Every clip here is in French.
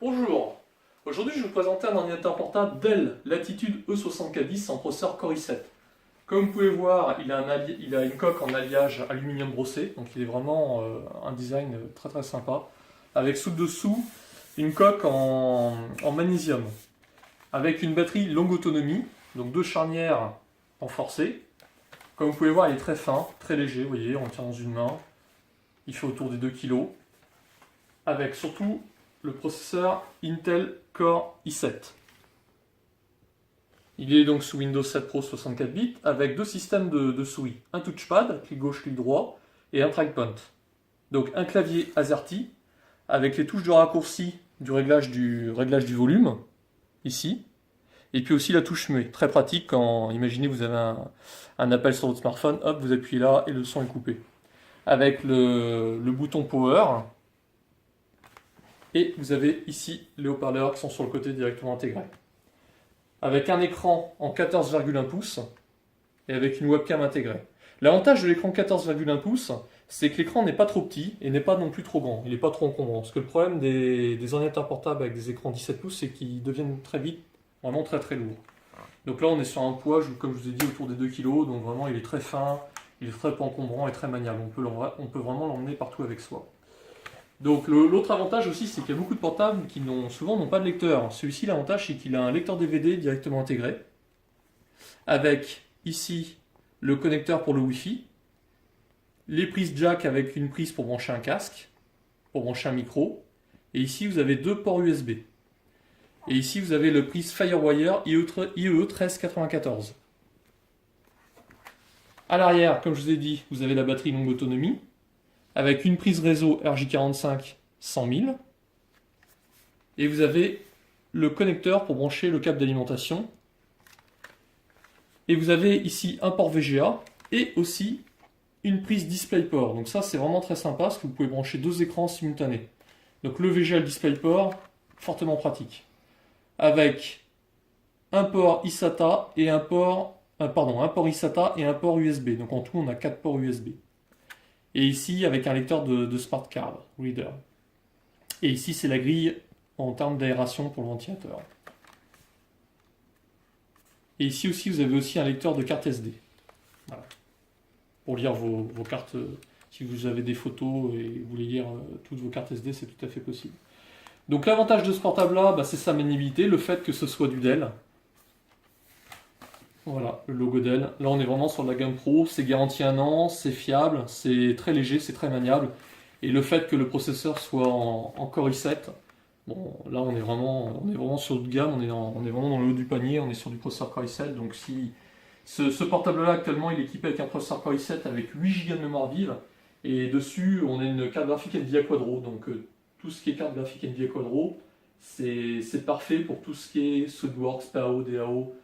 Bonjour, aujourd'hui je vais vous présenter un ordinateur portable Dell Latitude E6410 en processeur Core i7. Comme vous pouvez voir, il a une coque en alliage aluminium brossé, donc il est vraiment un design très sympa, avec sous-dessous une coque en magnésium, avec une batterie longue autonomie, donc deux charnières renforcées. Comme vous pouvez voir, il est très fin, très léger, vous voyez, on le tient dans une main, il fait autour des 2 kg, avec surtout le processeur Intel Core i7. Il est donc sous Windows 7 Pro 64 bits avec deux systèmes de souris. Un touchpad, clic gauche, clic droit, et un trackpoint. Donc un clavier AZERTY avec les touches de raccourci du réglage du volume, ici. Et puis aussi la touche muet, très pratique quand, imaginez, vous avez un appel sur votre smartphone, hop, vous appuyez là et le son est coupé. Avec le bouton Power. Et vous avez ici les haut-parleurs qui sont sur le côté directement intégrés. Avec un écran en 14,1 pouces et avec une webcam intégrée. L'avantage de l'écran 14,1 pouces, c'est que l'écran n'est pas trop petit et n'est pas non plus trop grand. Il n'est pas trop encombrant. Parce que le problème des ordinateurs portables avec des écrans 17 pouces, c'est qu'ils deviennent très vite vraiment très lourds. Donc là, on est sur un poids, comme je vous ai dit, autour des 2 kg. Donc vraiment, il est très fin, il est très peu encombrant et très maniable. On peut vraiment l'emmener partout avec soi. Donc l'autre avantage aussi, c'est qu'il y a beaucoup de portables qui souvent n'ont pas de lecteur. Celui-ci, l'avantage, c'est qu'il a un lecteur DVD directement intégré, avec ici le connecteur pour le Wi-Fi, les prises jack avec une prise pour brancher un casque, pour brancher un micro, et ici vous avez deux ports USB. Et ici vous avez le prise Firewire IE1394. À l'arrière, comme je vous ai dit, vous avez la batterie longue autonomie, avec une prise réseau RJ45 100 000. Et vous avez le connecteur pour brancher le câble d'alimentation. Et vous avez ici un port VGA et aussi une prise DisplayPort. Donc ça, c'est vraiment très sympa parce que vous pouvez brancher deux écrans simultanés. Donc le VGA et le DisplayPort, fortement pratique. Avec un port eSATA et un port eSATA et un port USB. Donc en tout, on a 4 ports USB. Et ici, avec un lecteur de Smart Card Reader. Et ici, c'est la grille en termes d'aération pour le ventilateur. Et ici aussi, vous avez aussi un lecteur de carte SD. Voilà. Pour lire vos cartes, si vous avez des photos et vous voulez lire toutes vos cartes SD, c'est tout à fait possible. Donc l'avantage de ce portable-là, c'est sa maniabilité, le fait que ce soit du Dell. Voilà, le logo Dell. Là, on est vraiment sur la gamme Pro. C'est garanti 1 an, c'est fiable, c'est très léger, c'est très maniable. Et le fait que le processeur soit en Core i7, bon, là, on est vraiment sur haut de gamme, on est vraiment dans le haut du panier, on est sur du processeur Core i7. Donc, si ce portable-là, actuellement, il est équipé avec un processeur Core i7 avec 8 Go de mémoire vive. Et dessus, on a une carte graphique NVIDIA Quadro. Donc, tout ce qui est carte graphique NVIDIA Quadro, c'est parfait pour tout ce qui est SolidWorks, PAO, DAO,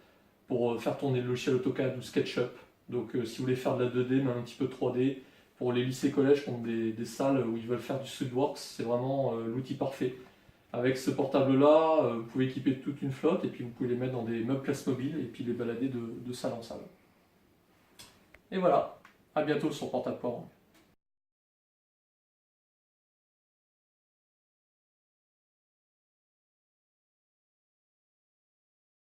pour faire tourner le logiciel AutoCAD ou SketchUp. Donc si vous voulez faire de la 2D, même un petit peu de 3D, pour les lycées-collèges qui ont des salles où ils veulent faire du SolidWorks, c'est vraiment l'outil parfait. Avec ce portable-là, vous pouvez équiper toute une flotte et puis vous pouvez les mettre dans des meubles classe mobile et puis les balader de salle en salle. Et voilà, à bientôt sur Portable Port.